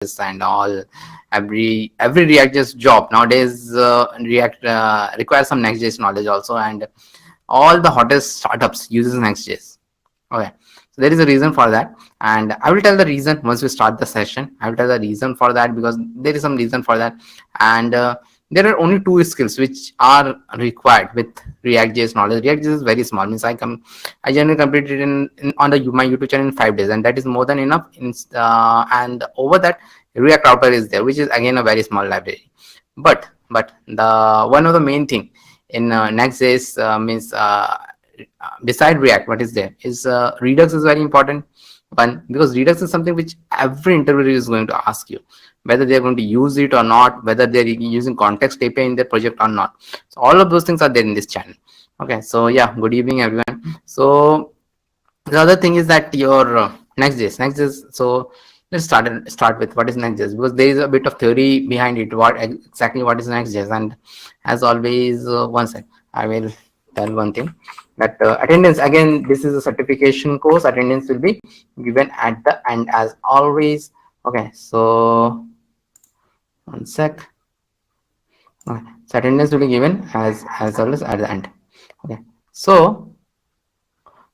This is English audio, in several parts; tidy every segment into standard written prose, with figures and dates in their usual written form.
and all. Every React.js job nowadays React requires some Next.js knowledge also, and all the hottest startups uses Next.js. Okay, so there is a reason for that, and I will tell the reason once we start the session. I will tell the reason for that because there is some reason for that, and there are only two skills which are required with React.js knowledge. React.js is very small. Means I generally completed on my YouTube channel in 5 days, and that is more than enough. And over that, React Router is there, which is again a very small library. But the one of the main thing in Next.js means beside React, what is there is Redux is very important one, because Redux is something which every interviewer is going to ask you whether they're going to use it or not, whether they're using context API in their project or not. So all of those things are there in this channel. Okay, so yeah, good evening everyone. So the other thing is that your Next.js. So let's start with what is Next.js, because there is a bit of theory behind it. What exactly what is Next.js? And as always, one sec, I will tell one thing, that attendance, again, this is a certification course. Attendance will be given at the end as always. Okay, so one sec. Okay, so attendance will be given as always at the end. Okay, so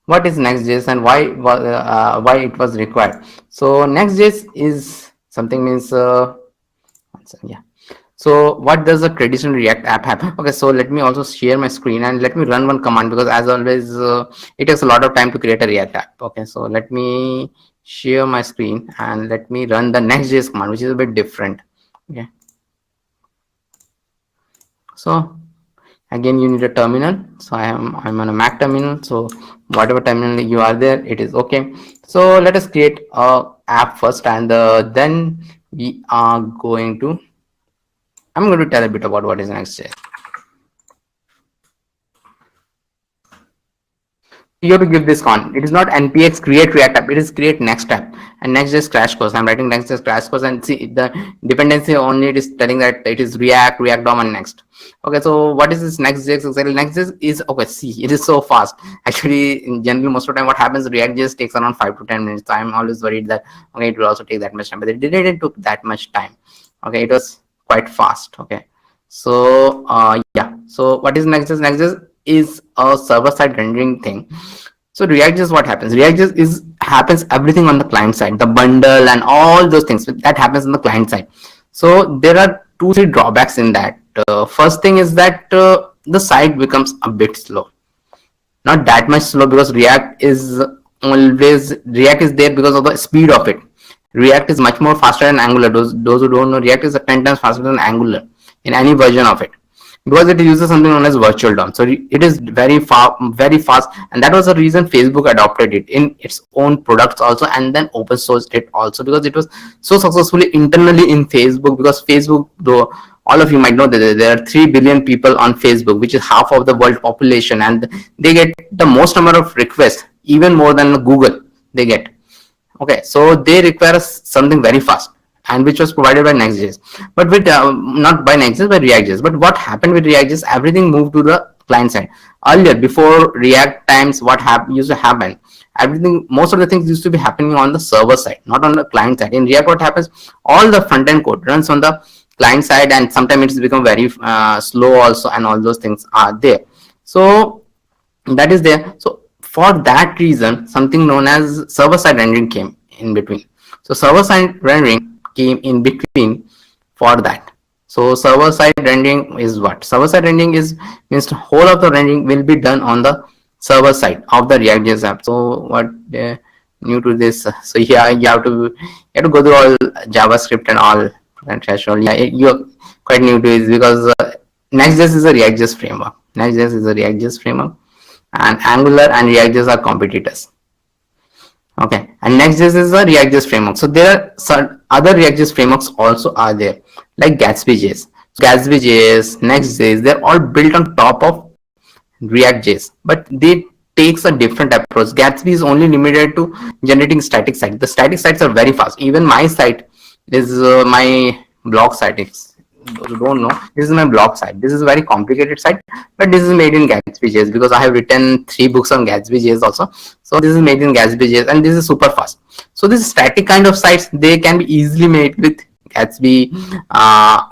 what is Next.js and why it was required? So Next.js is something means yeah. So what does a traditional React app have? Okay, so let me also share my screen and let me run one command, because as always it takes a lot of time to create a React app. Okay, so let me share my screen and let me run the Next.js command, which is a bit different. Okay, so again you need a terminal. So I'm on a Mac terminal, so whatever terminal you are there, it is okay. So let us create a app first, and then we are going to I'm going to tell a bit about what is Next.js. You have to give this con. It is not npx create React app, it is create next app. And Next.js crash course, I'm writing Next.js crash course, and see the dependency only, it is telling that it is React DOM and Next. Okay, so what is this Next.js exactly? Next.js is, okay, see, it is so fast. Actually, in general, most of the time what happens, React.js takes around 5 to 10 minutes. So I'm always worried that, okay, it will also take that much time, but it didn't took that much time. Okay, it was quite fast. Okay, so yeah, so what is Next.js? Next.js is a server-side rendering thing. So React.js, what happens? React.js happens everything on the client side, the bundle and all those things that happens on the client side. So there are 2-3 drawbacks in that. First thing is that the site becomes a bit slow, not that much slow, because React is there because of the speed of it. React is much more faster than Angular. Those who don't know, React is 10 times faster than Angular in any version of it, because it uses something known as virtual DOM. So it is very fast, and that was the reason Facebook adopted it in its own products also, and then open sourced it also, because it was so successfully internally in Facebook. Because Facebook, though all of you might know that there are 3 billion people on Facebook, which is half of the world population, and they get the most number of requests, even more than Google they get. Okay, so they require something very fast, and which was provided by Next.js, but with not by Next.js, by React.js. But what happened with React.js, everything moved to the client side. Earlier, before React times, what used to happen, everything, most of the things used to be happening on the server side, not on the client side. In React, what happens, all the front end code runs on the client side, and sometimes it's become very slow also, and all those things are there. So that is there. So for that reason, something known as server-side rendering came in between. So server-side rendering came in between for that. So server-side rendering is what? Server-side rendering means the whole of the rendering will be done on the server side of the React.js app. So what new to this? So yeah, you have to go through all JavaScript and all and threshold. Yeah, you're quite new to it, because Next.js is a React.js framework. Next.js is a React.js framework, and Angular and React.js are competitors. Okay, and Next.js is a React.js framework. So there are some other React.js frameworks also are there, like Gatsby.js. So Gatsby.js, Next.js, they're all built on top of React.js, but they takes a different approach. Gatsby is only limited to generating static sites. The static sites are very fast. Even my site is my blog site. those who don't know, this is my blog site. This is a very complicated site, but this is made in 𝐏𝐵.js because I have written 3 books on 𝐏𝐵.js also. So this is made in 𝐏𝐵.js, and this is super fast. So this static kind of sites, they can be easily made with 𝐏𝐵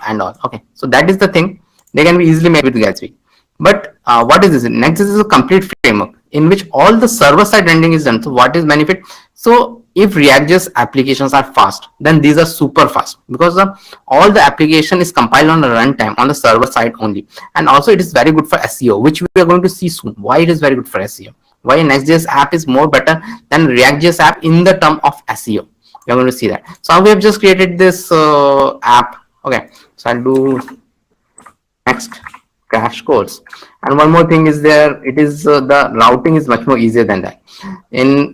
and all. Okay, so that is the thing. They can be easily made with 𝐏𝐵. But what is this? NextJS is a complete framework in which all the server-side rendering is done. So what is benefit? So if react.js applications are fast, then these are super fast because all the application is compiled on the runtime on the server side only. And also it is very good for SEO, which we are going to see soon. Why it is very good for SEO? Why a NextJS app is more better than react.js app in the term of SEO? We are going to see that. So we have just created this app. Okay, so I'll do next crash course. And one more thing is there, it is the routing is much more easier than that. In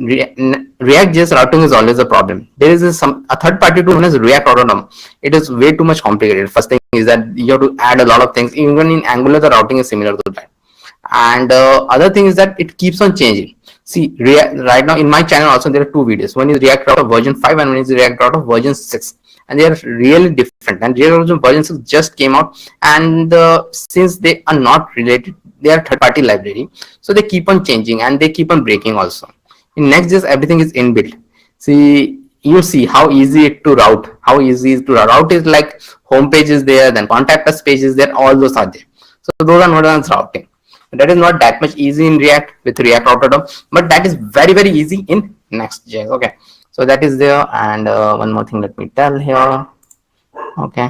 react.js, routing is always a problem. There is a third party tool known as React Autonom. It is way too much complicated. First thing is that you have to add a lot of things. Even in Angular, the routing is similar to that. And other thing is that it keeps on changing. See, right now in my channel also there are 2 videos. One is React Router version 5 and one is React Router version 6. And they are really different. And React version 6 just came out, and since they are not related, they are third-party library, so they keep on changing and they keep on breaking also. In NextJS, everything is inbuilt. See, you see how easy it to route. How easy is to route is like home page is there, then contact us page is there. All those are there. So those are not as routing. That is not that much easy in React with React Router, but that is very very easy in NextJS. Okay. So that is there. And one more thing, let me tell here. Okay.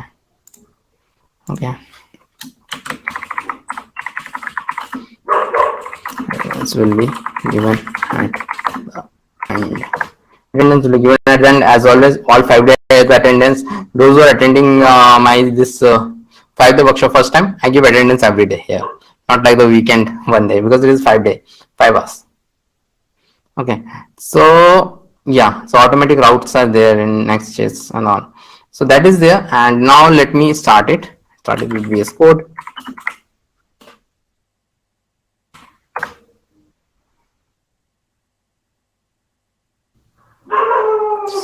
This will be given at the end. Attendance will be given at the end, as always. All 5 days attendance. Those who are attending my this 5-day workshop first time, I give attendance every day here, not like the weekend 1 day, because it is 5 day, 5 hours. Okay. So yeah, so automatic routes are there in NextJS and all. So that is there. And now let me start it. Start it with VS Code.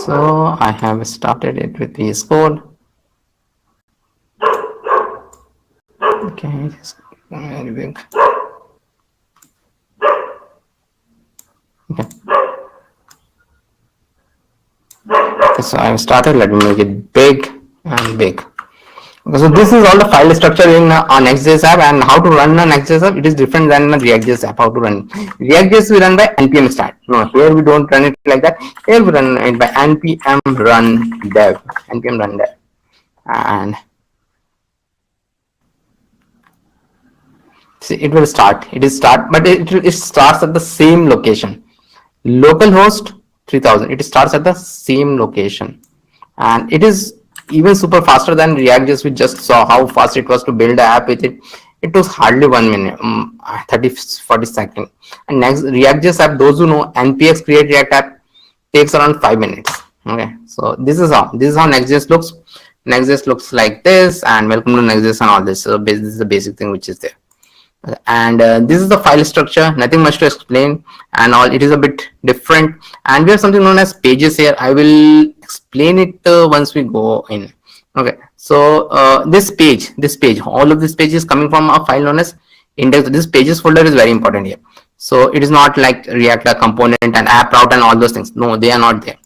So I have started it with VS Code. Okay, just very big. Okay. So I've started. Let me make it big and big. Okay, so this is all the file structure in a NextJS app, and how to run a NextJS app. It is different than a React.js app. How to run React.js, we run by npm start. No, here we don't run it like that. Here we run it by npm run dev. Npm run dev, and see, it will start. It is start, but it starts at the same location. Localhost 3000. It starts at the same location, and it is even super faster than React.js. We just saw how fast it was to build the app with it. It was hardly 1 minute, 30-40 seconds. And next React.js app, those who know, npx create React app takes around 5 minutes. Okay, so this is how NextJS looks. NextJS looks like this, and welcome to NextJS and all this. So this is the basic thing which is there. And this is the file structure, nothing much to explain, and all. It is a bit different, and we have something known as pages here. I will explain it once we go in. Okay, so this page, all of this page is coming from a file known as index. This pages folder is very important here. So it is not like React component and app route and all those things. No, they are not there,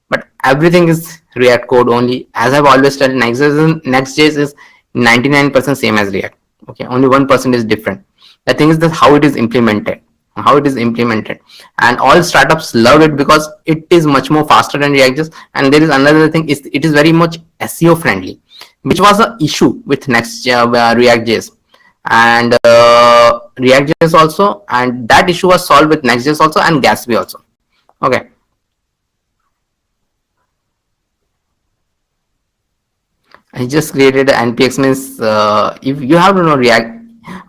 but everything is React code only. As I've always told, NextJS is 99% same as React. Okay, only 1% is different. The thing is that how it is implemented, and all startups love it because it is much more faster than React.js. And there is another thing, is it is very much SEO friendly, which was an issue with React.js and React.js also, and that issue was solved with NextJS also and 𝐾ASB also. Okay, I just created an npx, means if you have to know React.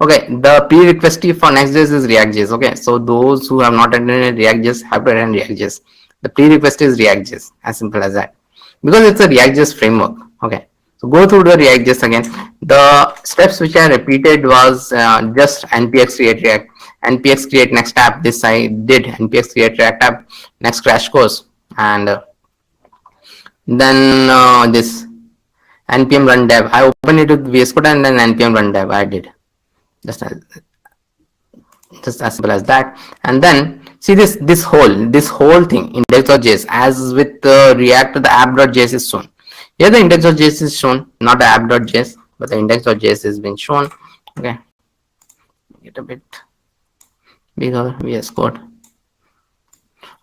Okay, the prerequisite for NextJS is React.js. Okay, so those who have not attended React.js have to attend React.js. The prerequisite is React.js, as simple as that, because it's a React.js framework. Okay, so go through the React.js again. The steps which I repeated was just npx create React, npx create next app. This I did, npx create React app, next crash course, and then this npm run dev. I opened it with VS Code and then npm run dev. I did just as simple as that. And then see this whole thing index.js, as with React, the app.js is shown here. The index.js is shown, not the app.js, but the index.js has been shown. Okay, get a bit bigger VS Code.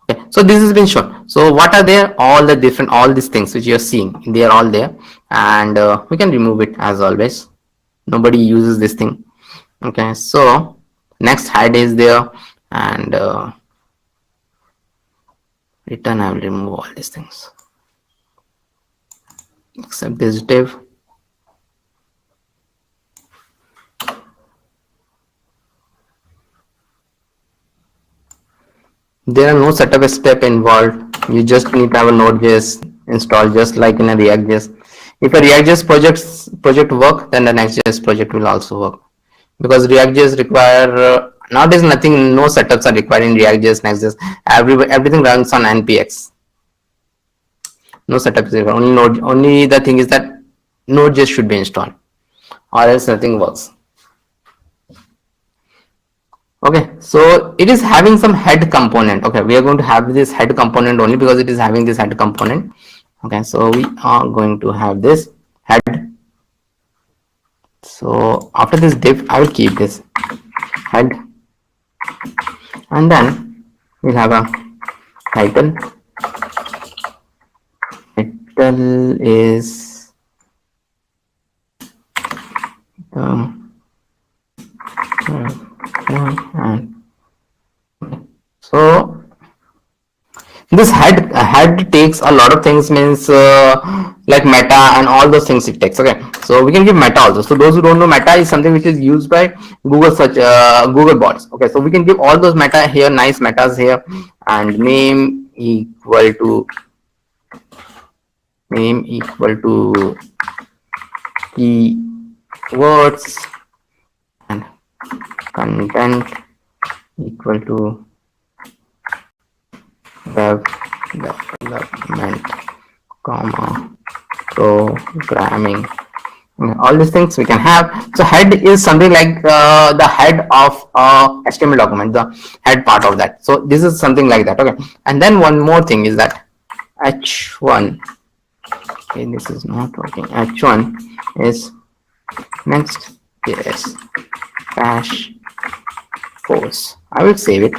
Okay, so this has been shown. So what are there? All these things which you are seeing, they are all there, and we can remove it as always. Nobody uses this thing. Okay, so next head is there, and return, I will remove all these things except this div. There are no setup step involved. You just need to have a Node.js installed, just like in a React.js. If a React.js project work, then the Next.js project will also work, because React.js require nowadays nothing, no setups are required in React.js, Next.js. Everything runs on npx. No setup is required. Only the thing is that Node.js should be installed, or else nothing works. Okay, so it is having some head component. Okay, we are going to have this head component only because it is having this head component. Okay, so we are going to have this head. So after this div, I will keep this head, and then we'll have a title. Title is and so this head takes a lot of things, means like meta and all those things it takes. Okay, so we can give meta also. So those who don't know, meta is something which is used by Google search, Google bots. Okay, so we can give all those meta here, nice metas here, and name equal to keywords, and content equal to web development, programming. All these things we can have. So head is something like the head of HTML document, the head part of that. So this is something like that. Okay, and then one more thing is that h1. Okay, this is not working. h1 is next.js crash course. I will save it,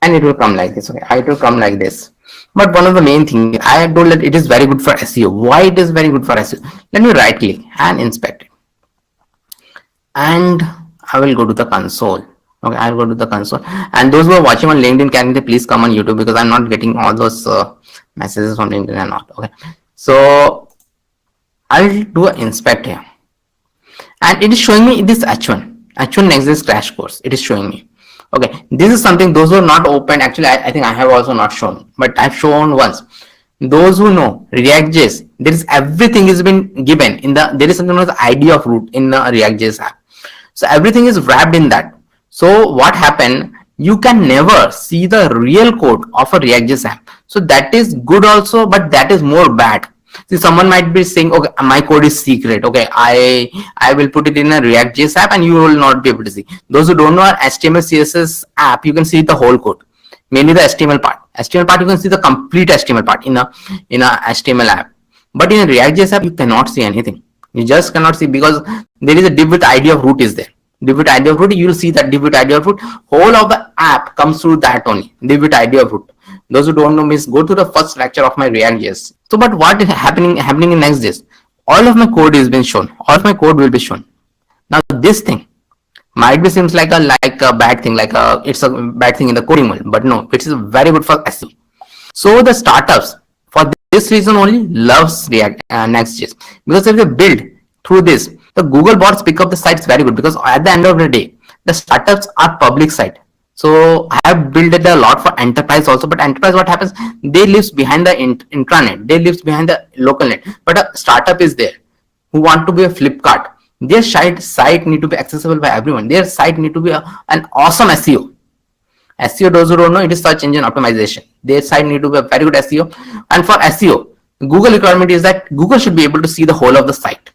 and it will come like this. Okay, it will come like this. But one of the main things, I have told that it is very good for SEO. Why it is very good for SEO? Let me right click and inspect it, and I will go to the console. Okay, I'll go to the console, and those who are watching on LinkedIn, can they please come on YouTube, because I'm not getting all those messages from LinkedIn and not. Okay, so I'll do an inspect here, and it is showing me this h1 next.js crash course. It is showing me. Okay, this is something, those who are not open, actually I think I have also not shown, but I've shown once. Those who know React.js, there is everything has been given in the, there is something known as ID of root in the React.js app. So everything is wrapped in that. So what happened, you can never see the real code of a React.js app. So that is good also, but that is more bad. See, someone might be saying, okay, my code is secret. Okay, I will put it in a React.js app and you will not be able to see. Those who don't know our HTML CSS app, you can see the whole code, mainly the HTML part. HTML part, you can see the complete HTML part in a HTML app. But in a React.js app, you cannot see anything. You just cannot see, because there is a div with ID of root is there. Div with ID of root, you will see that div with ID of root. Whole of the app comes through that only, div with ID of root. Those who don't know, means go to the first lecture of my React.js. So, but what is happening in Next.js? All of my code is been shown. All of my code will be shown. Now, this thing might be seems like a bad thing, like it's a bad thing in the coding world, but no, it is very good for SEO. So the startups, for this reason only, loves React Next.js, because if they build through this, the Google bots pick up the sites very good, because at the end of the day, the startups are public site. So I have built it a lot for enterprise also, but enterprise, what happens, they lives behind the intranet, they lives behind the local net, but a startup is there who want to be a Flipkart. Their site need to be accessible by everyone. Their site need to be an awesome SEO. SEO, those who don't know, it is search engine optimization. Their site need to be a very good SEO. And for SEO, Google requirement is that Google should be able to see the whole of the site.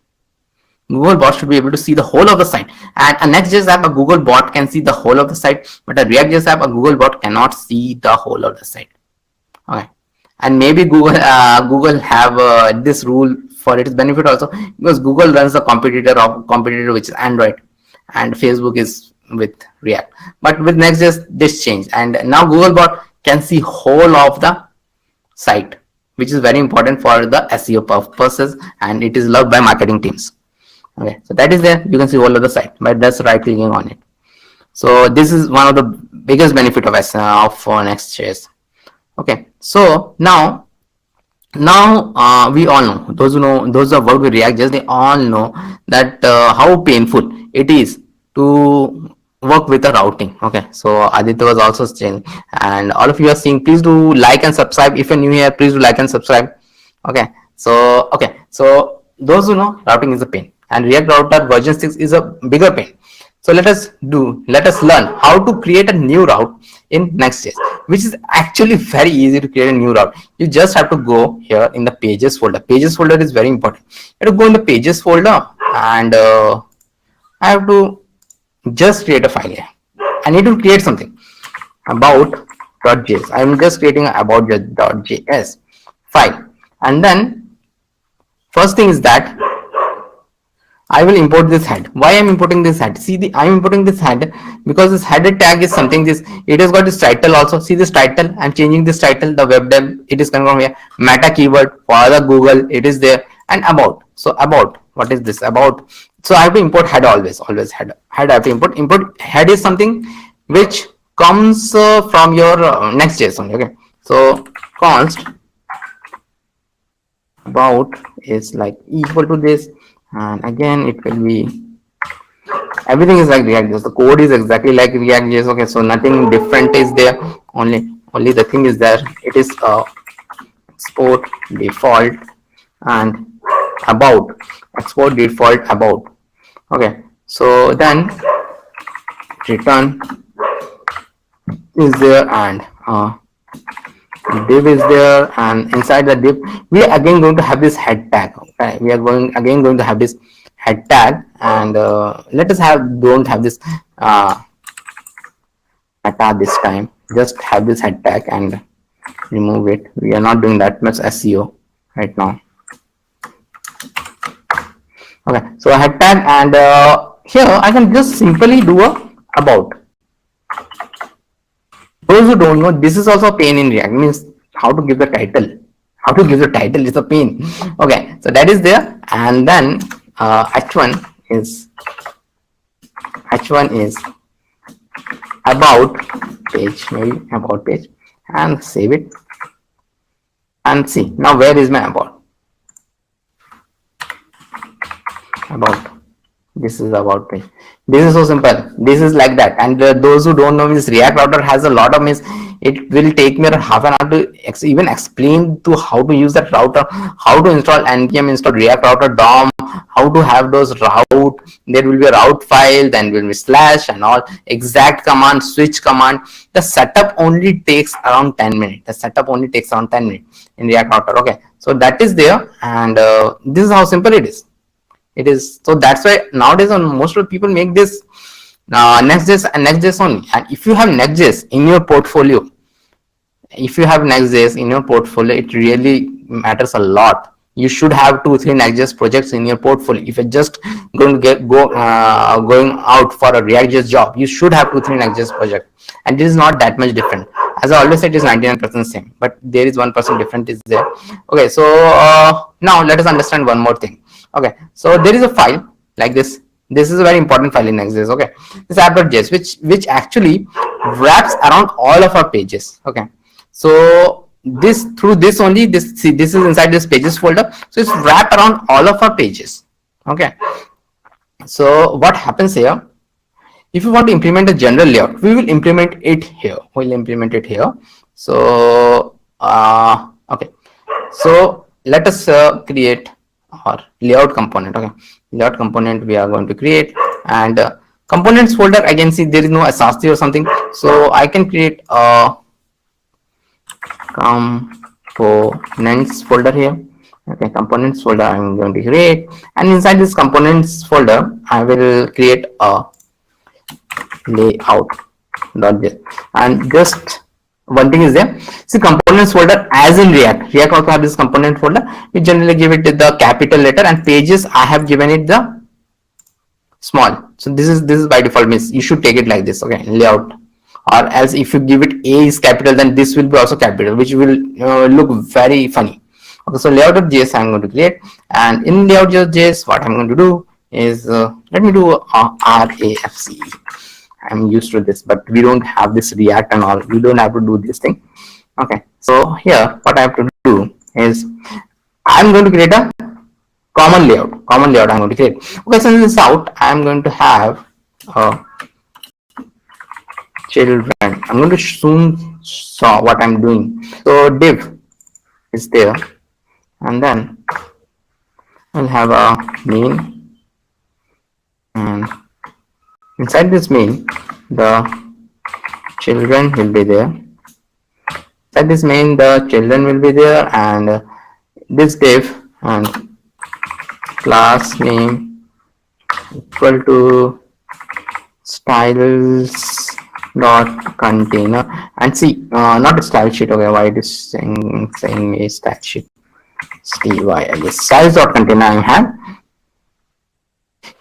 Google bot should be able to see the whole of the site. And a Next.js app, a Google bot can see the whole of the site, but a React.js app, a Google bot cannot see the whole of the site. Okay. And maybe Google have this rule for its benefit also, because Google runs the competitor which is Android, and Facebook is with React. But with Next.js this changed, and now Google bot can see whole of the site, which is very important for the SEO purposes, and it is loved by marketing teams. Okay, so that is there. You can see all of the site by just right clicking on it. So this is one of the biggest benefit of Next.js. Okay, so now we all know, those who have worked with React.js, they all know that how painful it is to work with the routing. Okay, so Aditya was also saying, and all of you are seeing, please do like and subscribe. If you're new here, please do like and subscribe. Okay, so those who know, routing is a pain, and React Router version 6 is a bigger pain. So let us learn how to create a new route in Next.js, which is actually very easy to create a new route. You just have to go here in the pages folder. Pages folder is very important. You have to go in the pages folder, and I have to just create a file here. I need to create something about.js. I'm just creating an about.js file, and then first thing is that I will import this head. Why I'm importing this head? See, I'm importing this head because this header tag is something, it has got this title also. See this title, I'm changing this title, the web dev, it is coming from here. Meta keyword for the Google, it is there. And about, so about, what is this about? So I have to import head always head I have to import head is something which comes from your Next.js only. Okay, so const about is like equal to this, and again it will be, everything is like React.js, the code is exactly like React.js. Okay, so nothing different is there, only the thing is there, it is export default and about, export default about. Okay, so then return is there, and div is there, and inside the div we are again going to have this head tag. Okay, we are going to have this head tag, and let us don't have this meta this time, just have this head tag and remove it. We are not doing that much SEO right now. Okay, so a head tag, and here I can just simply do a about. Those who don't know, this is also a pain in React, means how to give the title. How to give the title is a pain. Okay, so that is there, and then h1 is about page, maybe about page, and save it, and see now where is my about. This is about page. This is so simple. This is like that. And those who don't know, means React Router has a lot of means. It will take me half an hour to even explain to how to use that router, how to install npm install React Router DOM, how to have those route. There will be a route file, then will be slash and all, exact command, switch command. The setup only takes around 10 minutes. In React Router. Okay, so that is there, and this is how simple it is. So that's why nowadays most of the people make this Next.js and Next.js only. And if you have Next.js in your portfolio, it really matters a lot. You should have 2-3 Next.js projects in your portfolio. If you're just going to going out for a React.js job, you should have 2-3 Next.js projects, and this is not that much different. As I always said, it is 99% same, but there is 1% difference is there. Okay, so now let us understand one more thing. Okay, so there is a file like this. This is a very important file in Next.js. Okay, this app.js, which actually wraps around all of our pages. Okay, so this is inside this pages folder, so it's wrapped around all of our pages. Okay, so what happens here, if you want to implement a general layout, we will implement it here. So okay, so let us create our layout component. Okay, layout component we are going to create, and components folder, I can see there is no assasti or something, so I can create a components folder here, Okay, components folder I'm going to create, and inside this components folder I will create a layout.js. And just one thing is there, see components folder as in React also have this component folder. We generally give it the capital letter, and pages I have given it the small. So this is by default, means you should take it like this. Okay, layout, or else if you give it A is capital, then this will be also capital, which will look very funny. Okay, so layout.js I'm going to create, and in layout.js what I'm going to do is let me do RAFC. I'm used to this, but we don't have this React and all. We don't have to do this thing. Okay, so here what I have to do is I'm going to create a common layout I'm going to create. Okay, so in this out I'm going to have children. I'm going to soon saw what I'm doing. So div is there, and then I'll have a main, and inside this main the children will be there. Inside this main the children will be there, and this div and class name equal to styles dot container, and see not a style sheet. Okay, why it is saying a style sheet, sty, I guess. Styles dot container I have.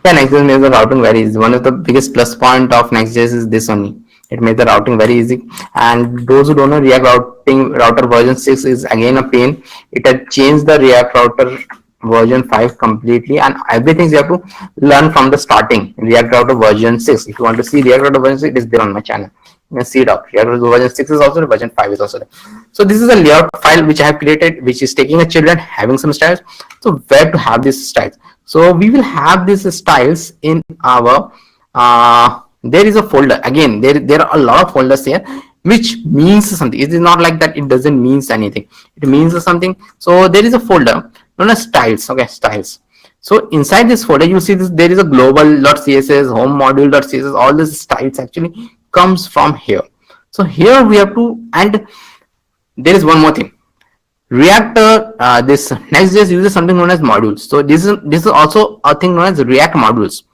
Yeah, NextJS makes the routing very easy. One of the biggest plus point of NextJS is this only. It made the routing very easy. And those who don't know, React router version 6 is again a pain. It had changed the React router version 5 completely, and everything you have to learn from the starting. React router version 6. If you want to see React router version 6, it is there on my channel. You can see it out. React router version 6 is also there, version 5 is also there. So this is a layout file which I have created, which is taking a children, having some styles. So where to have these styles? So we will have these styles in our there is a folder. Again, there are a lot of folders here, which means something. It is not like that it doesn't means anything. It means something. So there is a folder known as styles. Okay, styles. So inside this folder you see this, there is a global.css, home module.css. All these styles actually comes from here. So here we have to, and there is one more thing. React this NextJS uses something known as modules. So this is also a thing known as React modules.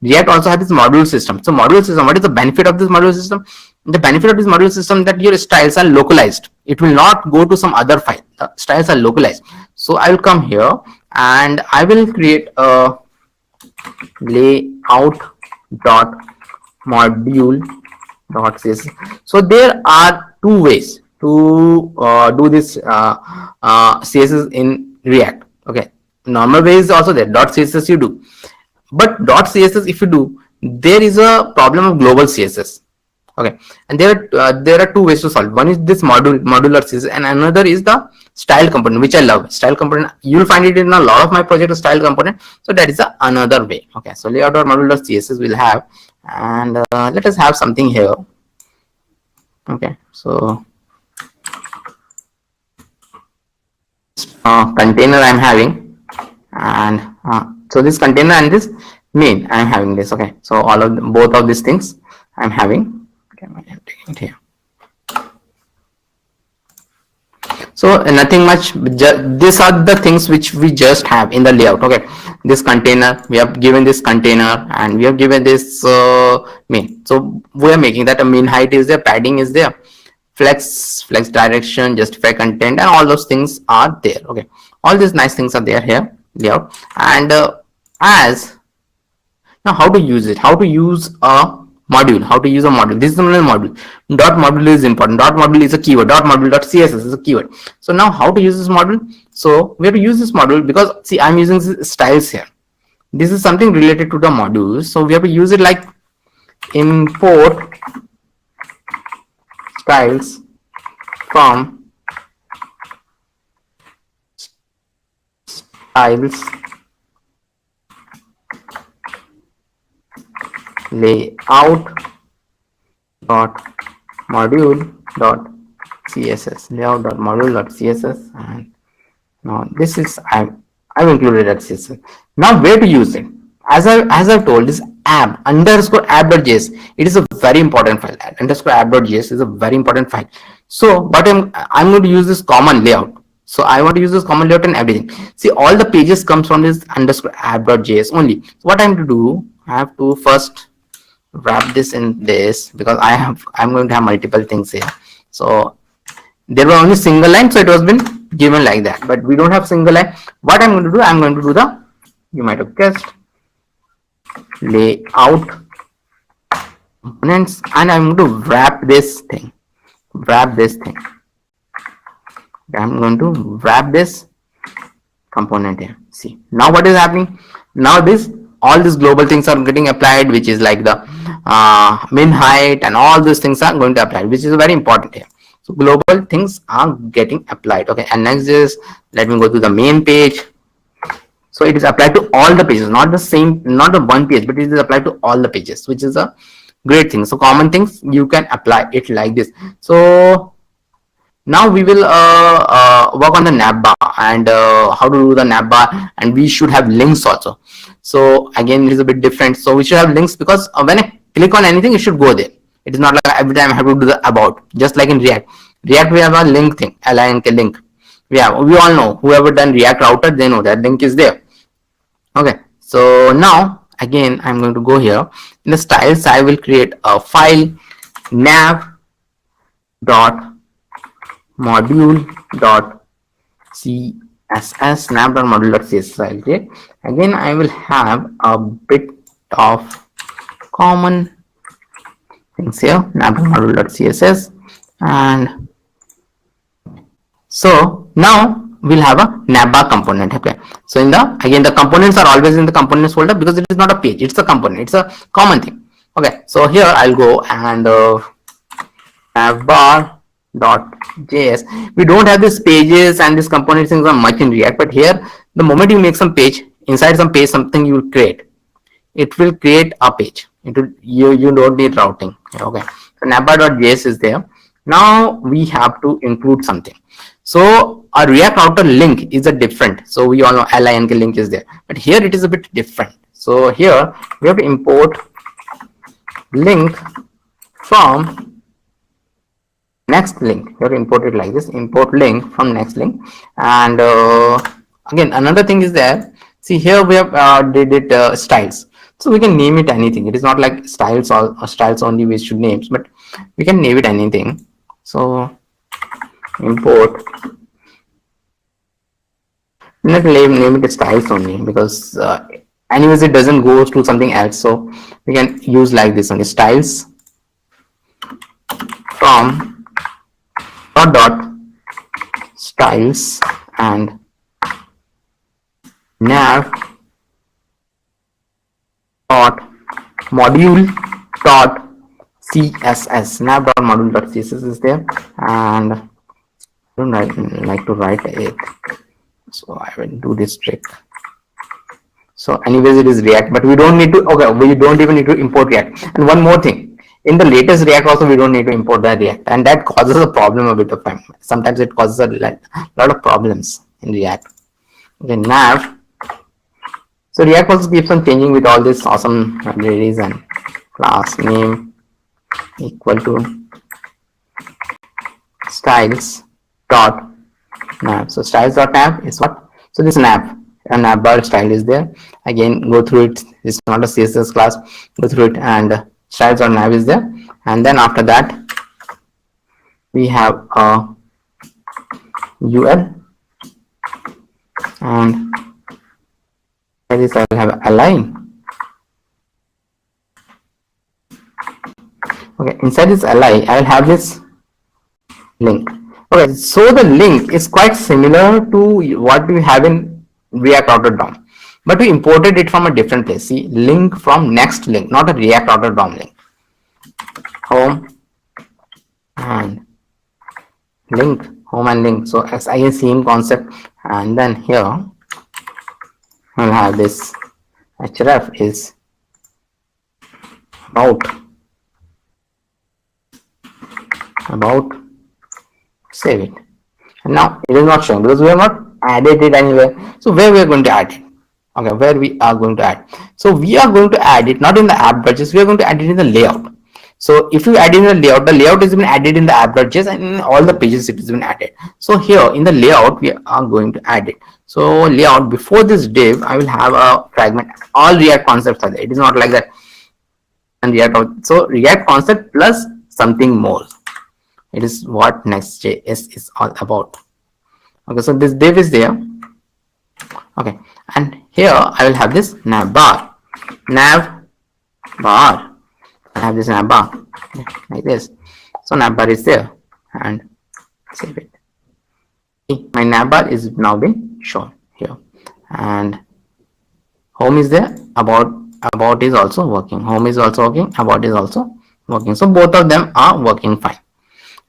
React also has this module system. So module system, what is the benefit of this module system? The benefit of this module system that your styles are localized. It will not go to some other file. The styles are localized. So I will come here and I will create a layout.module.css. So there are two ways to do this CSS in React. Okay, normal way is also there. .css you do, but .css if you do, there is a problem of global CSS. Okay, and there are two ways to solve. One is this modular.css, and another is the style component, which I love. Style component, you will find it in a lot of my project, style component. So that is another way. Okay, so layout.module.css will have, and let us have something here. Okay, so container I'm having, and so this container and this main I'm having this. Okay, so all of both of these things I'm having. Okay, I'm taking it here. So nothing much. These are the things which we just have in the layout. Okay, this container, we have given this container, and we have given this main. So we are making that a main height is there, padding is there, flex direction, justify content, and all those things are there. Okay, all these nice things are there here, layout. And as now, how to use it? How to use a module? How to use a module? This is another module. Dot module is important. Dot module is a keyword. Dot module.css is a keyword. So now, how to use this module? So we have to use this module because see, I'm using styles here. This is something related to the module. So we have to use it like import styles from styles layout.module.css, layout.module.css, and now this is I've included that CSS. Now where to use it? As I've told, this app_app.js, it is a very important file. _app.js is a very important file. So but I'm going to use this common layout. So I want to use this common layout and everything. See, all the pages comes from this underscore app.js only. So what I'm to do, I have to first wrap this in this, because I'm going to have multiple things here. So there were only single line, so it was been given like that, but we don't have single line. What I'm going to do, I'm going to do the, you might have guessed, layout components, and I'm going to wrap this thing. I'm going to wrap this component here. See, now what is happening? Now all these global things are getting applied, which is like the min height and all these things are going to apply, which is very important here. So global things are getting applied. Okay, and next is, let me go to the main page. So it is applied to all the pages, not the one page, but it is applied to all the pages, which is a great thing. So common things, you can apply it like this. So now we will work on the navbar and how to do the navbar, and we should have links also. So again, it is a bit different. So we should have links, because when I click on anything, it should go there. It is not like every time I have to do the about. Just like in React, we have a link thing, link link. We all know, whoever done React router, they know that link is there. Okay, so now again, I'm going to go here in the styles. I will create a file, nav dot module.css, nav.module.css. Again, I will have a bit of common things here, nav.module.css, and so now we'll have a navbar component. Okay, so in the, again, the components are always in the components folder, because it is not a page, it's a component, it's a common thing. Okay, so here I'll go and navbar.js. We don't have these pages and these component things are much in React, but here, the moment you make some page, inside some page, something you will create, it will create a page. It will, you don't need routing. Okay, so navbar.js is there. Now we have to include something. So a React router link is a different. So we all know link link is there, but here it is a bit different. So here we have to import link from next link. You have to import it like this, import link from next link. And again, another thing is there. See, here we have did it styles, so we can name it anything. It is not like styles or styles only we should names, but we can name it anything. So import, not name it styles only, because anyways it doesn't go to something else, so we can use like this only, styles from dot styles and nav dot module dot css. Nav dot module dot css is there, and I don't like to write it, so I will do this trick. So anyways, it is React, but we don't need to, okay, we don't even need to import React. And one more thing, in the latest React also, we don't need to import the React, and that causes a problem a bit of time. Sometimes it causes a lot of problems in React. Okay, nav. So React also keeps on changing with all these awesome libraries, and class name equal to styles dot nav. So styles dot nav is what? So this nav, a navbar style is there. Again, go through it. It's not a CSS class. Go through it, and styles dot nav is there. And then after that, we have a UL, and this I will have align. Okay, inside this li, I will have this link. Okay, so the link is quite similar to what we have in React Router DOM, but we imported it from a different place. See, link from next link, not a React Router DOM link. Home and link, home and link. So as I same concept, and then here we'll have this href is about save it, and now it is not showing because we have not added it anywhere. So where we are going to add it? Okay, where we are going to add? So we are going to add it not in the app, but just we are going to add it in the layout. So if you add in the layout has been added in the app.js, and in all the pages it has been added. So here in the layout we are going to add it. So layout, before this div I will have a fragment. All React concepts are there. It is not like that. And React, so React concept plus something more. It is what Next.js is all about. Okay, so this div is there. Okay, and here I will have this nav bar. I have this nav bar like this. So nav bar is there, and save it. My nav bar is now being shown here, and home is there. About is also working. Home is also working. About is also working. So both of them are working fine.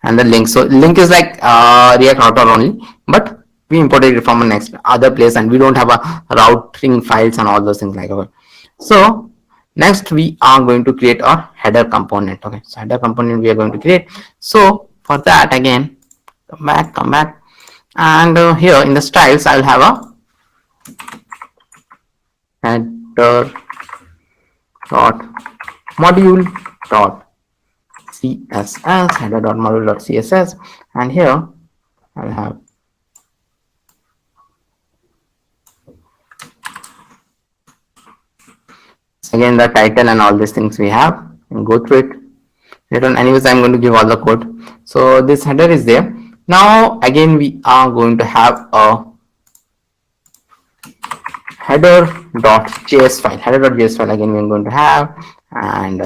And the link, so link is like React router only, but we imported it from a next other place, and we don't have a routing files and all those things like that. So next we are going to create a header component. Okay, so header component we are going to create. So for that, again come back, and here in the styles I will have a header dot module dot css, header dot module dot css, and here I'll have again the title and all these things we have, and go through it later on. Anyways, I'm going to give all the code. So this header is there. Now again we are going to have a header.js file. Header.js file again we're going to have, and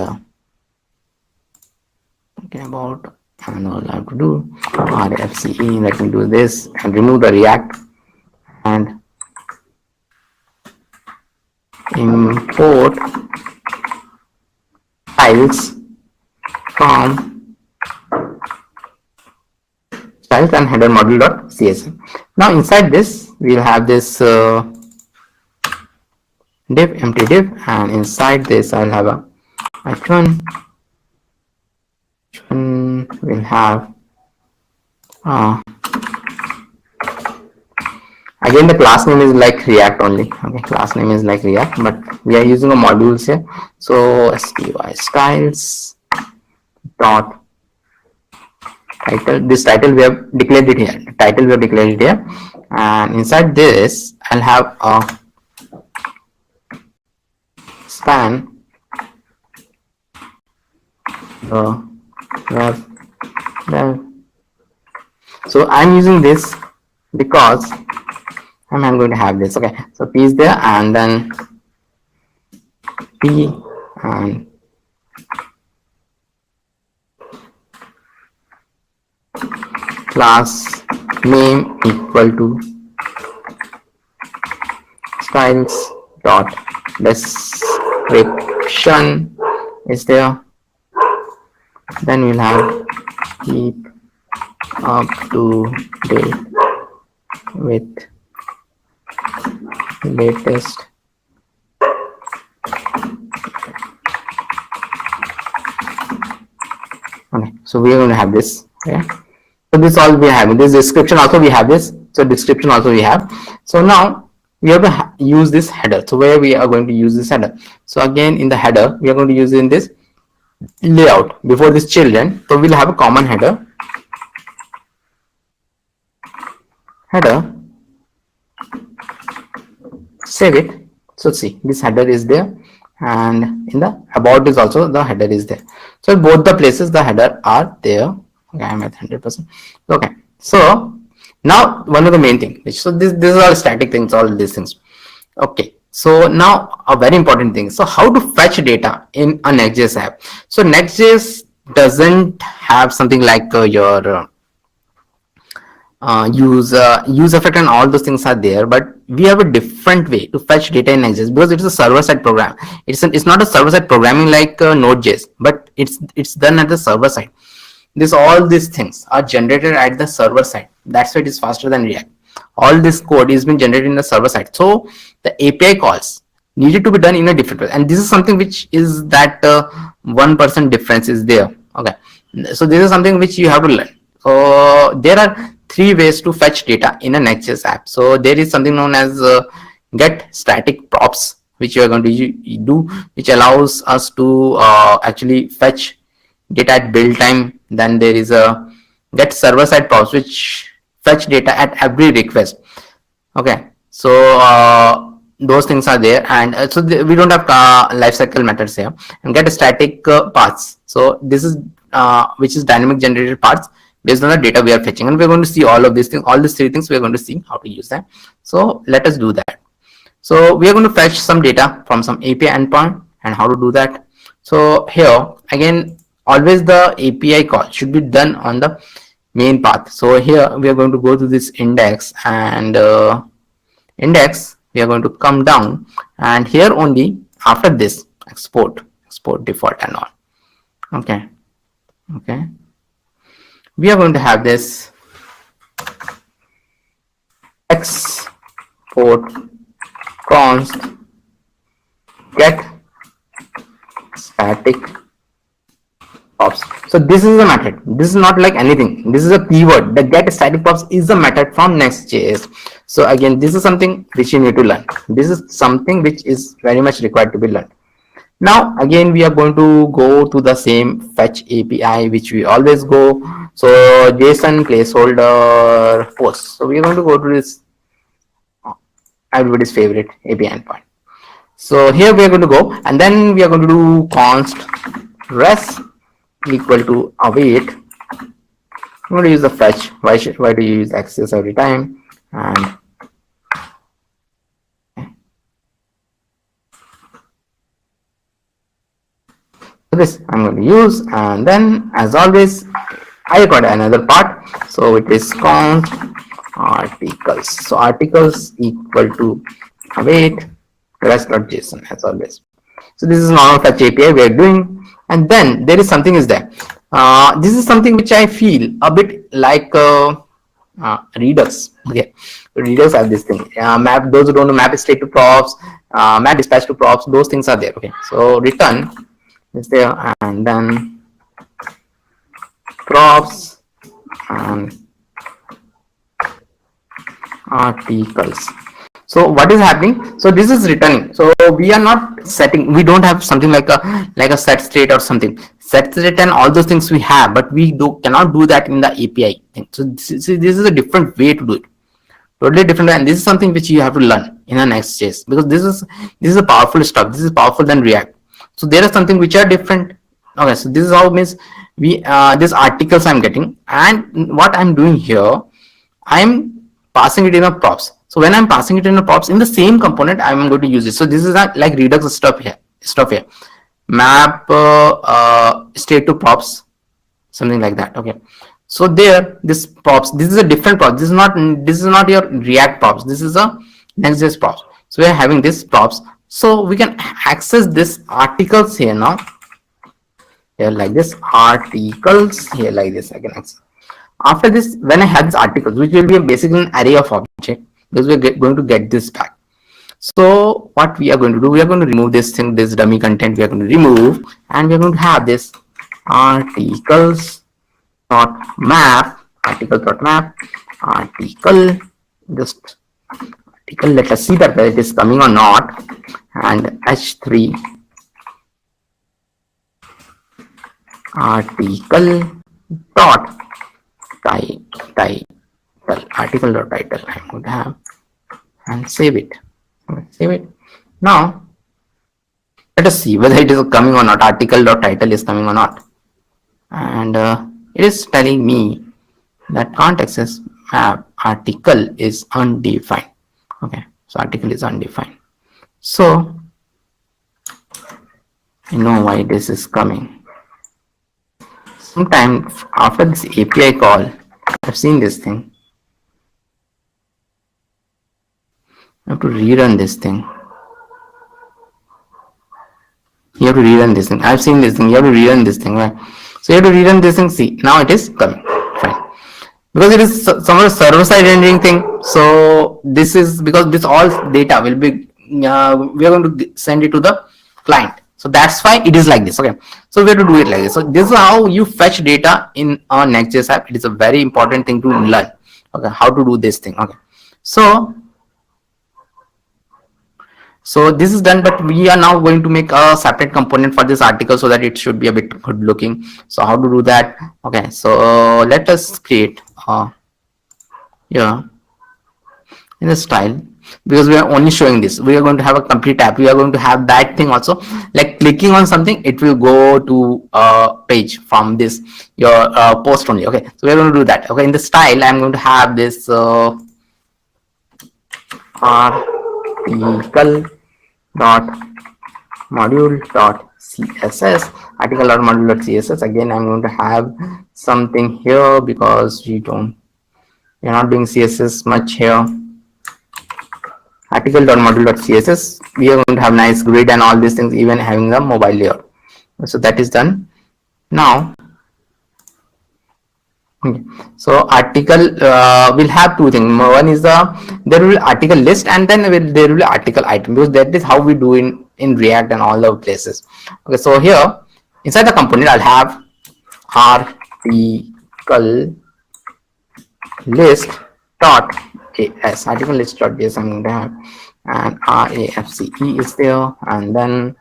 talking about, I know what I have to do, rfce. Let me do this and remove the React and import files from styles and header module.css. Now inside this we'll have this div, empty div, and inside this I'll have a h1. We'll have again the class name is like React only. Okay, class name is like React, but we are using a modules here. So sty styles dot title. This title we have declared it here. The title we have declared it here, and inside this I'll have a span so I'm using this because I'm going to have this. Okay, so p is there, and then p and class name equal to styles dot description is there. Then we'll have keep up to date with latest okay, so we are going to have this. Okay, so this all we have. This description also we have this. So description also we have. So now we have to use this header. So where we are going to use this header? So again in the header we are going to use in this layout before this children. So we'll have a common header. Save it. So see, this header is there, and in the about is also the header is there. So both the places the header are there. Okay, I'm at 100%. Okay, so now one of the main thing. So this is all static things, all these things. Okay, so now a very important thing. So how to fetch data in a Next.js app? So Next.js doesn't have something like your use effect and all those things are there, but we have a different way to fetch data in Next.js because it's a server-side program. It's not a server-side programming like Node.js, but it's done at the server side. All these things are generated at the server side. That's why it is faster than React. All this code is being generated in the server side. So the API calls needed to be done in a different way, and this is something which is that 1% difference is there. Okay, so this is something which you have to learn. So there are 3 ways to fetch data in a Next.js app. So there is something known as get static props, which you are going to do, which allows us to actually fetch data at build time. Then there is a get server side props which fetch data at every request. Okay, so those things are there, and we don't have lifecycle methods here. And get static paths. So this is which is dynamic generated paths based on the data we are fetching, and we're going to see all of these things, all these three things. We're going to see how to use them. So let us do that. So we are going to fetch some data from some API endpoint, and how to do that. So here again, always the API call should be done on the main path. So here we are going to go to this index, and index we are going to come down, and here only after this export default and all. Okay, we are going to have this export const get static props. So this is a method. This is not like anything. This is a keyword. The get static props is a method from Next.js. So again, this is something which you need to learn. This is something which is very much required to be learned. Now again, we are going to go to the same fetch API which we always go. So JSON placeholder post. So we are going to go to this everybody's favorite API endpoint. So here we are going to go, and then we are going to do const res equal to await. I'm going to use the fetch. Why do you use access every time? And this I'm going to use, and then as always I got another part. So it is const articles. So articles equal to await rest.json as always. So this is normal fetch API we are doing, and then there is something is there. This is something which I feel a bit like Redux. Okay, Redux have this thing. Map, those who don't know, map state to props, map dispatch to props. Those things are there. Okay, so return is there, and then props and articles. So what is happening? So this is returning. So we are not setting. We don't have something like a set state or something. Set state and all those things we have, but we cannot do that in the API thing. So this is a different way to do it. Totally different, and this is something which you have to learn in a Next.js, because this is a powerful stuff. This is powerful than React. So there are something which are different. Okay, so this is how means we these articles I'm getting, and what I'm doing here, I'm passing it in a props. So when I'm passing it in a props in the same component, I'm going to use it. So this is not like Redux stuff here. Map state to props, something like that. Okay. So there, this props, this is a different props. This is not your React props. This is a Next.js props. So we are having this props. So we can access this articles here now. Here like this, articles here like this. I can access. After this, when I have this articles, which will be basically an array of object, because we're going to get this back. So what we are going to do, we are going to remove this thing, this dummy content we are going to remove, and we are going to have this articles dot map, article, just article. Let us see that whether it is coming or not, and h3 article dot title, article dot title. I'm going to have and save it. Save it. Now let us see whether it is coming or not. Article dot title is coming or not, and it is telling me that can't access map. Article is undefined. Okay, so article is undefined. So I know why this is coming. Sometime after this API call, I've seen this thing. I have to rerun this thing. You have to rerun this thing. I've seen this thing. You have to rerun this thing, right? So you have to rerun this thing. See, now it is coming. Fine. Because it is some of the server-side rendering thing. So this is because this all data will be we are going to send it to the client. So that's why it is like this. Okay. So we have to do it like this. So this is how you fetch data in a Next.js app. It is a very important thing to learn. Okay, how to do this thing. Okay. So So this is done, but we are now going to make a separate component for this article so that it should be a bit good looking. So how to do that? Okay, so let us create yeah, in a style, because we are only showing this. We are going to have a complete tab. We are going to have that thing also, like clicking on something, it will go to a page from this your post only. Okay, so we are going to do that. Okay, in the style, I'm going to have this article dot module dot css, article dot module dot css. Again, I'm going to have something here because we're not doing css much here. Article dot module dot css, we are going to have nice grid and all these things, even having the mobile layer. So that is done. Now okay. So article will have two things. One is there will be article list, and then there will be article item, because that is how we do in React and all the places. Okay, so here inside the component I'll have article list dot js, article list dot js I'm going to have, and rafe is there, and then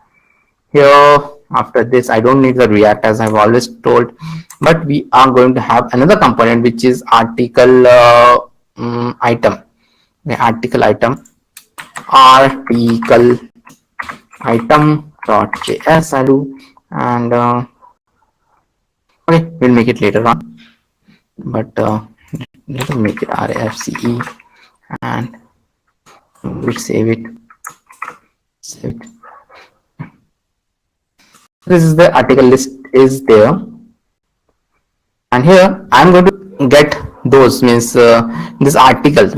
here after this I don't need the React as I've always told, but we are going to have another component which is article item. Okay, article item dot js I'll do, and okay, we'll make it later on, but let us make it rafe, and we'll save it. This is the article list is there, and here I'm going to get those, means this article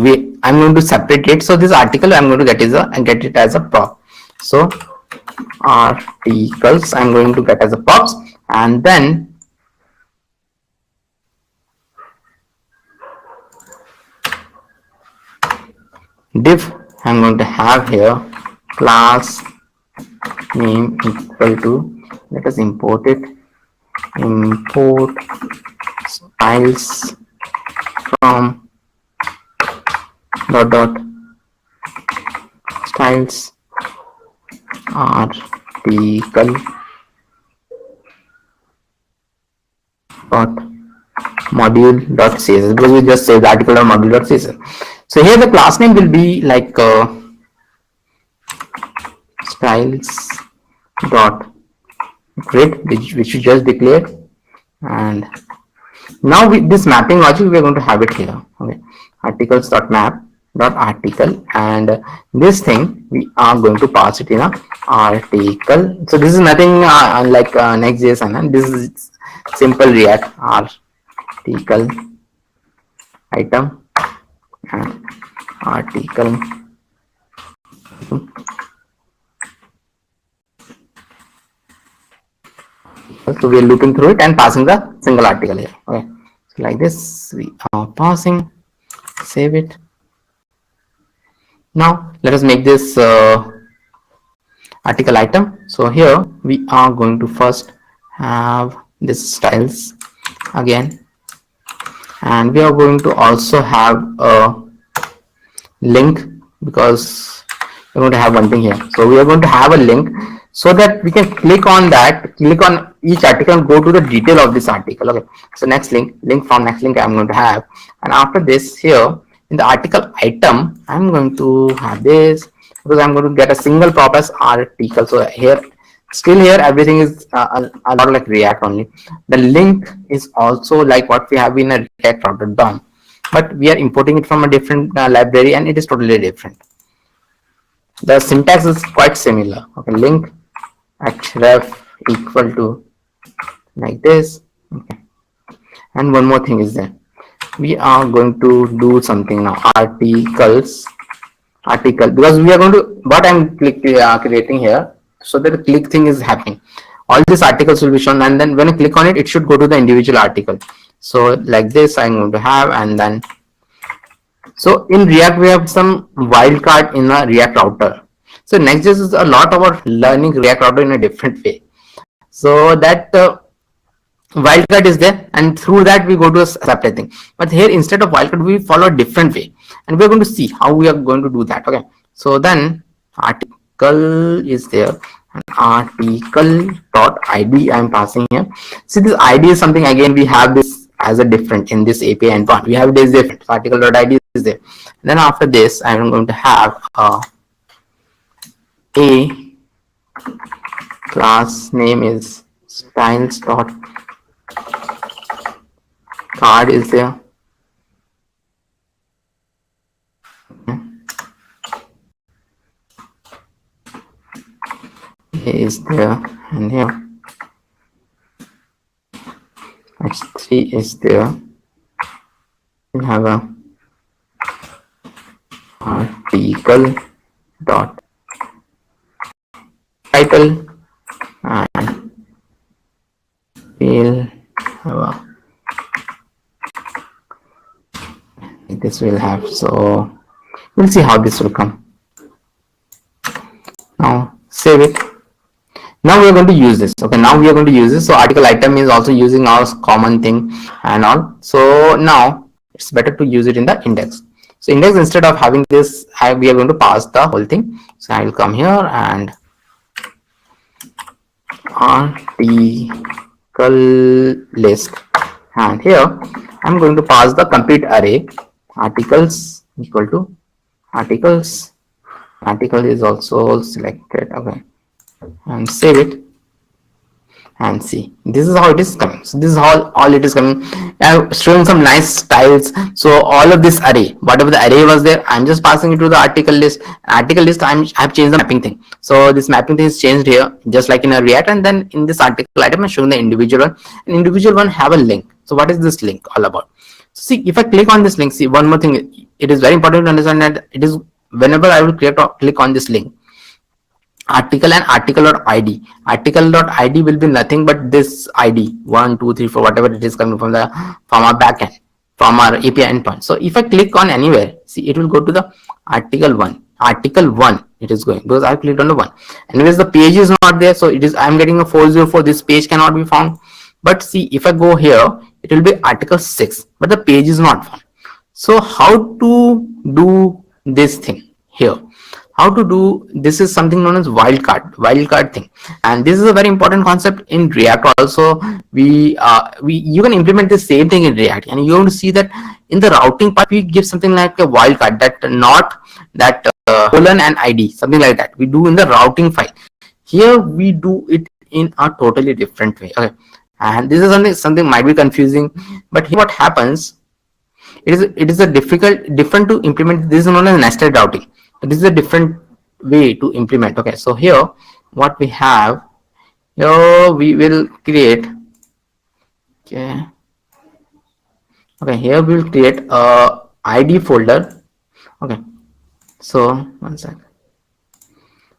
I'm going to separate it. So this article I'm going to get it as a prop. So articles I'm going to get as a props, and then div I'm going to have here class name equal to, let us import it, import styles from dot styles article dot module dot css, because we just saved article dot module dot css. So here the class name will be like styles dot grid, which you just declared, and now with this mapping logic we are going to have it here. Okay, articles dot map dot article, and this thing we are going to pass it in a article. So this is nothing unlike NextJS, and this is simple React article item and article. So we are looping through it and passing the single article here. Okay, so like this we are passing, save it. Now let us make this article item. So here we are going to first have this styles again, and we are going to also have a link, because we're going to have one thing here. So we are going to have a link so that we can click on each article and go to the detail of this article. Okay, so next link from next link I'm going to have, and after this here in the article item I'm going to have this, because I'm going to get a single prop as article. So here everything is a lot like React only. The link is also like what we have in a React router DOM, but we are importing it from a different library, and it is totally different. The syntax is quite similar. Okay, link href equal to like this. Okay, and one more thing is there. We are going to do something now. Article, because we are going to, what I'm creating here, so that the click thing is happening. All these articles will be shown, and then when I click on it, it should go to the individual article. So like this I'm going to have, and then so in React we have some wildcard in a React router. So NextJS is a lot about learning React router in a different way. So that wildcard is there, and through that we go to a separate thing. But here instead of wildcard we follow a different way, and we're going to see how we are going to do that. Okay, so then article article is there, and article dot id I'm passing here. See, this id is something, again we have this as a different in this API endpoint. We have this different article dot id is there. Then after this, I'm going to have a class name is styles dot card is there. Is there, and here h3 is there. We have a article dot title, and we'll have a, this will have, so we'll see how this will come. Now save it. Now we are going to use this. Okay, now we are going to use this. So article item is also using our common thing and all. So now it's better to use it in the index. So index, instead of having this, we are going to pass the whole thing. So I will come here and article list, and here I'm going to pass the complete array. Articles equal to articles. Article is also selected. Okay, and save it and see, this is how it is coming. So this is all it is coming. I've shown some nice styles. So all of this array, whatever the array was there, I'm just passing it to the article list. Article list, I've changed the mapping thing. So this mapping thing is changed here, just like in a React, and then in this article item I'm showing the individual one. An individual one have a link. So what is this link all about? So see, if I click on this link, see, one more thing, it is very important to understand that it is, whenever I will click on this link, article and article.id. Article.id will be nothing but this ID 1, 2, 3, 4, whatever it is coming from our backend, from our API endpoint. So if I click on anywhere, see, it will go to the article 1. Article 1 it is going, because I clicked on the 1. Anyways, the page is not there, so it is, I'm getting a 404. This page cannot be found. But see, if I go here, it will be article 6, but the page is not found. So how to do this thing here? How to do this is something known as wildcard thing, and this is a very important concept in React also. You can implement the same thing in React, and you're going to see that in the routing part we give something like a wildcard, that not that colon and ID, something like that we do in the routing file. Here we do it in a totally different way. Okay, and this is something might be confusing, but here what happens, it is a different to implement. This is known as nested routing. This is a different way to implement. Okay, so here what we have here, we will create, okay, here we will create a ID folder. Okay, so one second.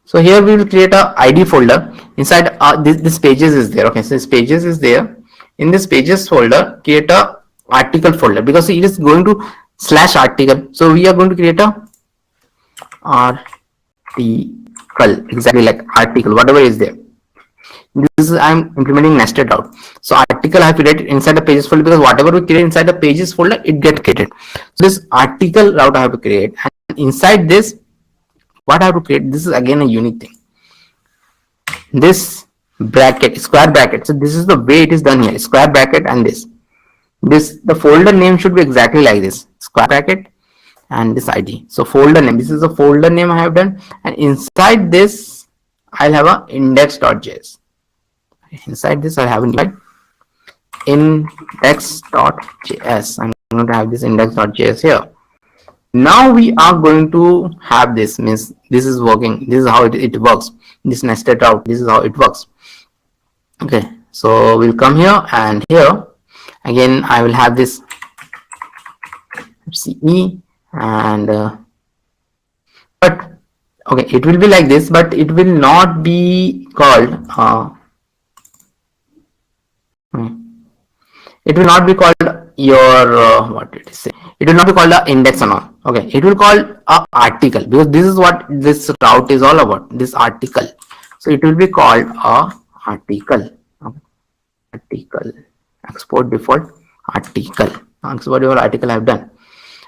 So here we will create a ID folder. Inside this pages is there. Okay, so this pages is there. In this pages folder, create a article folder, because it is going to /article. So we are going to create a article, exactly like article, whatever is there. This is, I'm implementing nested route. So article I have created inside the pages folder, because whatever we create inside the pages folder, it gets created. So this article route I have to create, and inside this, what I have to create, this is again a unique thing. This bracket, square bracket. So this is the way it is done here, square bracket, and this the folder name should be exactly like this, square bracket and this ID. So folder name, this is the folder name I have done, and inside this I'll have a index.js. Inside this I'll have index.js. I'm going to have this index.js here. Now we are going to have this, means this is working, this is how it works, this nested route, this is how it works. Okay, so we'll come here, and here again I will have this CE, and but okay, it will be like this, but it will not be called it will not be called your what did it say, it will not be called the index and all. Okay, it will call a article, because this is what this route is all about, this article. So it will be called a article. Article, export default article, export default article I have done.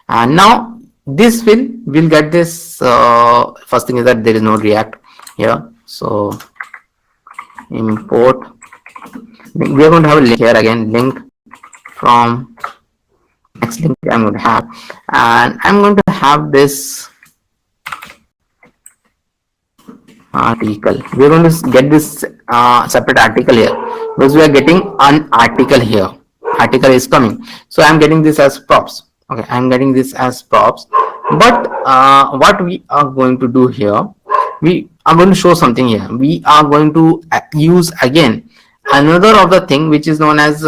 And now this will get this first thing is that there is no React. here. So import, we are going to have a link here again, link from next link I'm going to have, and I'm going to have this article. We're going to get this separate article here because we are getting an article here. Article is coming, so I'm getting this as props. Okay, I'm getting this as props. But what we are going to do here, we are going to show something here. We are going to use again another of the thing which is known as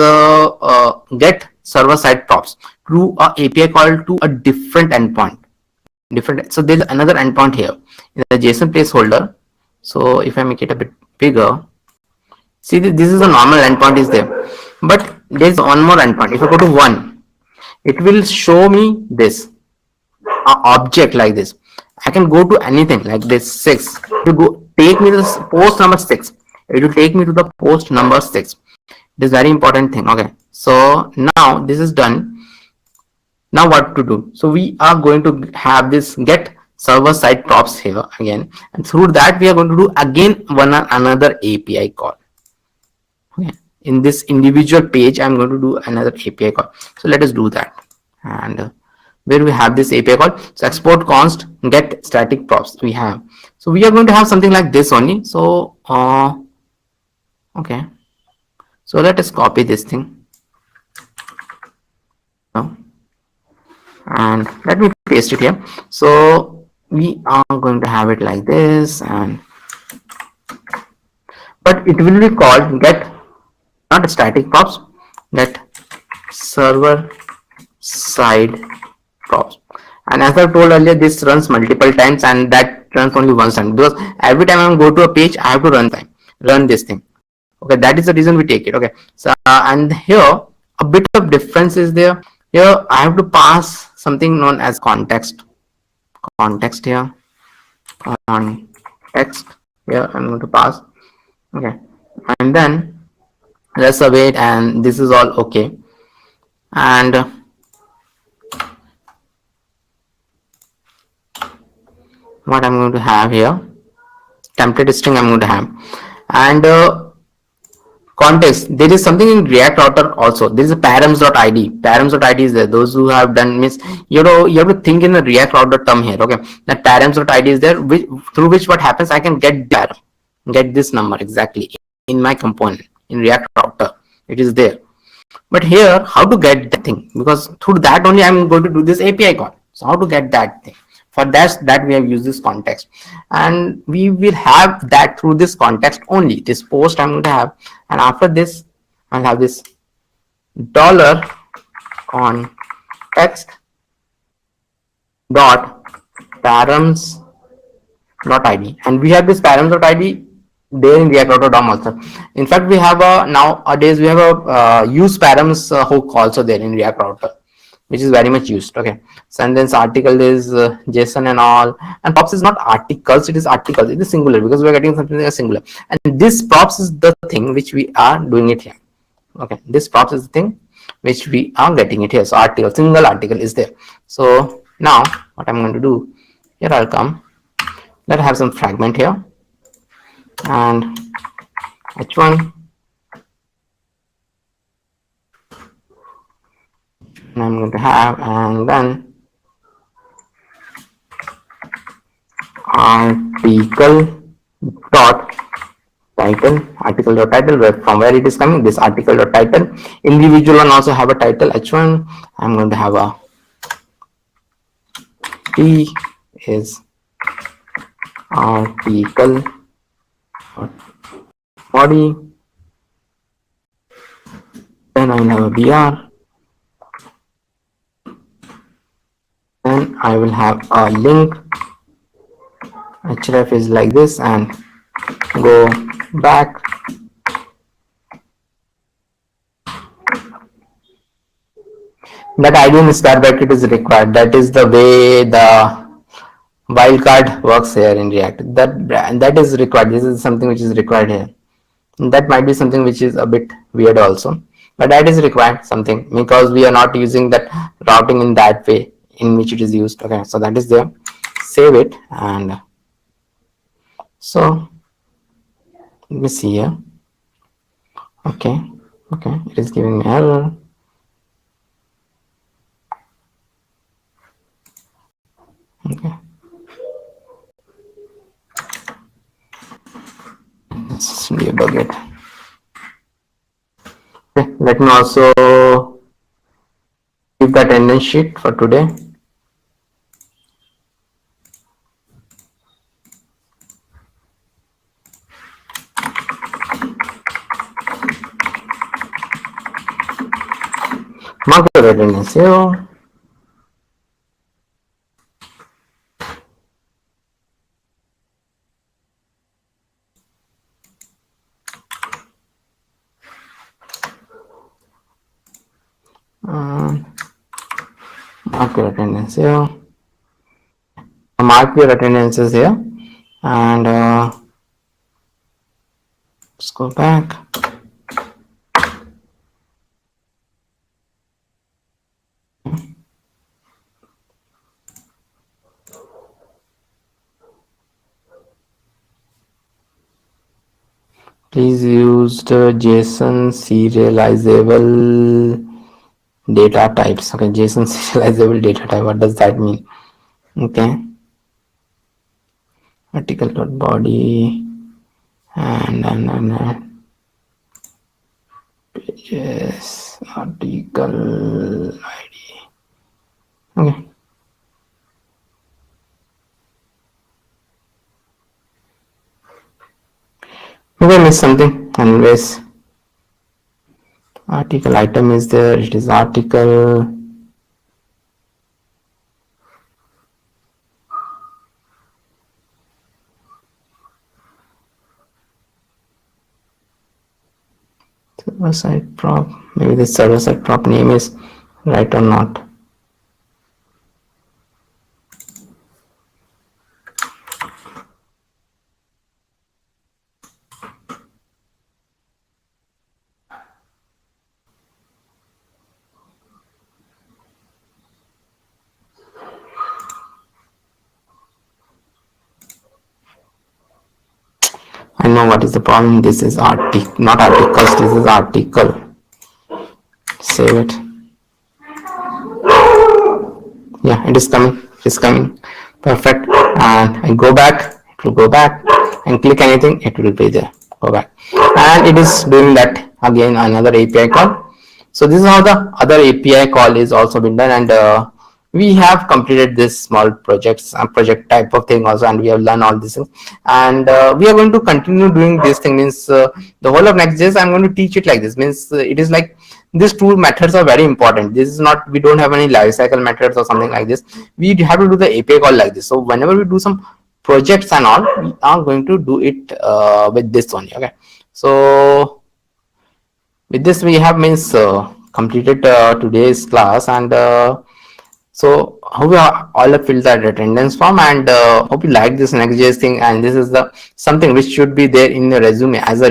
get server side props through a API call to a different endpoint. So there's another endpoint here in the JSON placeholder. So if I make it a bit bigger, see this is a normal endpoint is there, but there's one more endpoint. If I go to 1, it will show me this object like this. I can go to anything like this 6 to go take me to this post number 6. It will take me to the post number 6. It is very important thing. Okay, so now this is done. Now what to do? So we are going to have this get server side props here again, and through that we are going to do again another API call. Okay, in this individual page I'm going to do another API call. So let us do that. And where we have this API call, so export const get static props we have. So we are going to have something like this only. So okay, so let us copy this thing and let me paste it here. So we are going to have it like this, and but it will be called get, not static props, get server side props. And as I told earlier, this runs multiple times, and that runs only once time, because every time I go to a page I have to run this thing. Okay, that is the reason we take it. Okay, so and here a bit of difference is there. Here I have to pass something known as context here, context here I'm going to pass. Okay, and then let's await, and this is all okay. And what I'm going to have here, template string I'm going to have, and context, there is something in React router also. There is a params.id. Params.id is there. Those who have done means you have to think in the React router term here. Okay, that params.id is there, through which what happens, I can get this number exactly in my component in React router. It is there. But here, how to get that thing? Because through that only I'm going to do this API call. So how to get that thing? For that we have used this context, and we will have that through this context only. This post I'm going to have, and after this I'll have this dollar context dot params dot id, and we have this params dot id there in React router DOM also. In fact, we have a nowadays we have a use params hook also there in React router, which is very much used. Okay, so and then article is JSON and all, and props is not articles, it is articles. It is singular because we are getting something like singular, and this props is the thing which we are doing it here. Okay, this props is the thing which we are getting it here. So article, single article is there. So now what I'm going to do here, I'll come, let's have some fragment here, and h1, and I'm going to have, and then article dot title, where from where it is coming, this article dot title. Individual one also have a title h1. I'm going to have a t is article body, then I will have a br, then I will have a link. href is like this, and go back, that ID in square bracket is required. That is the way the wildcard works here in React. That is required. This is something which is required here. That might be something which is a bit weird also, but that is required something, because we are not using that routing in that way in which it is used. Okay, so that is there. Save it, and So let me see here. Okay, it is giving me error. Okay, let's debug it. Okay, let me also give the attendance sheet for today. Mark your attendance here. Mark your attendance here. Mark your attendances here, and let's go back. Please use the JSON serializable data types. Okay, JSON serializable data type. What does that mean? Okay, article.body and pages article ID. Okay. Maybe I missed something. Anyways, article item is there. It is article. Server side prop. Maybe the server side prop name is right or not. I know what is the problem. This is article, not articles. This is article. Save it. Yeah, it is coming. It is coming. Perfect. And I go back. It will go back. And click anything. It will be there. Go back. And it is doing that again. Another API call. So this is how the other API call is also been done, and we have completed this small projects project type of thing also, and we have learned all this thing, and we are going to continue doing this thing. Means the whole of Next.js I'm going to teach it like this. Means it is like these two methods are very important. This is not, we don't have any lifecycle methods or something like this. We have to do the API call like this. So whenever we do some projects and all, we are going to do it with this only. Okay, so with this we have means completed today's class, and so hope you all have filled that attendance form, and hope you like this Next.js thing, and this is the something which should be there in your resume as a